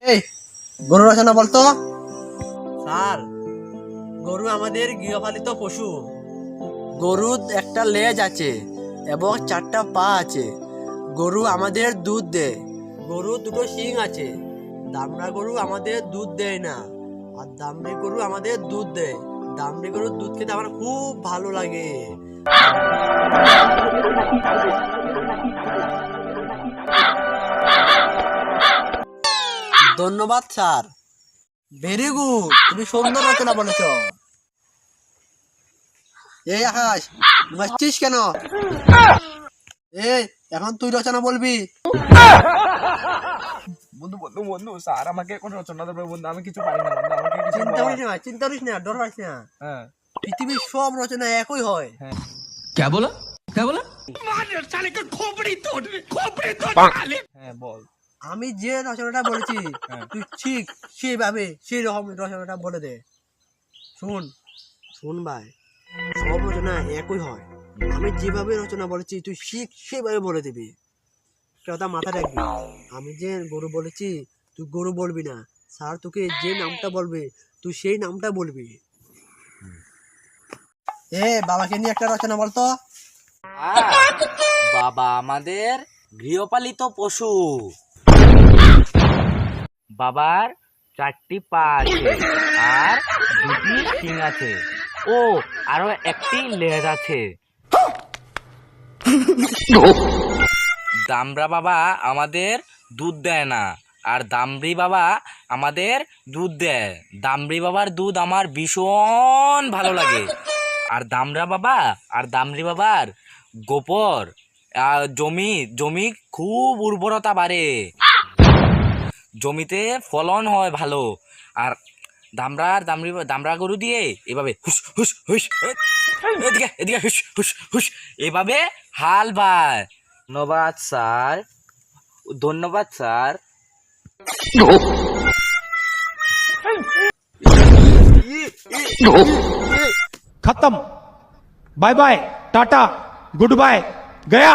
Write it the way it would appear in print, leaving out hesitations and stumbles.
এই গরু রচনা বলতো। স্যার, গরু আমাদের গৃহপালিত পশু। গরুর একটা লেজ আছে এবং 4টা পা আছে। গরু আমাদের দুধ দেয়। গরু 2টো শিং আছে। দামড়া গরু আমাদের দুধ দেয় না, আর দামড়ি গরু আমাদের দুধ দেয়। দামড়ি গরুর দুধ খেতে আমার খুব ভালো লাগে। ধন্যবাদ স্যার। ভেরি গুড, তুমি সুন্দর রচনা বলেছ। এই আকাশ, মারছিস কেন? এই এখন তুই রচনা বলবি। বন্ধু বন্ধু বন্ধু স্যার আমাকে এখন রচনা দেবে বন্ধু, আমি কিছু পারি না বন্ধু, আমাকে কিছু চিন্তা বল। করিস না, চিন্তা করিস না, ডর পাইস না। হ্যাঁ পৃথিবীর সব রচনা একই হয়। क्या बोला क्या बोला? হ্যাঁ বল। আমি যে রচনাটা বলেছি হ্যাঁ। তুই ঠিক সেইভাবে সেই রকম রচনাটা বলে দে। শুন শুন ভাই, সব রচনা একই হয়। আমি যেভাবে রচনা বলেছি তুই ঠিক সেভাবে বলে দিবি। কথা মাথা রাখবি। আমি যে গরু বলেছি তুই গরু বলবি না। স্যার তোকে যে নামটা বলবে তুই সেই নামটা বলবি। বাবাকে নিয়ে একটা রচনা বলতো। বাবা আমাদের গৃহপালিত পশু। বাবার 4টি পা আছে আর 2টি শিং আছে ও আরো একটি লেজ আছে। দামড়া বাবা আমাদের দুধ দেয় না, আর দামড়ি বাবা আমাদের দুধ দেয়। দামড়ি বাবার দুধ আমার ভীষণ ভালো লাগে। আর দামড়া বাবা আর দামড়ি বাবার গোবর জমি খুব উর্বরতা বাড়ে, জমিতে ফলন হয় ভালো। আর দামড়া গরু দিয়ে এভাবে হুস হুস হুস এদিকে এদিকে হুস হুস হুস এভাবে হাল বায়। ধন্যবাদ স্যার, ধন্যবাদ স্যার। खत्म। Bye bye tata good bye गया।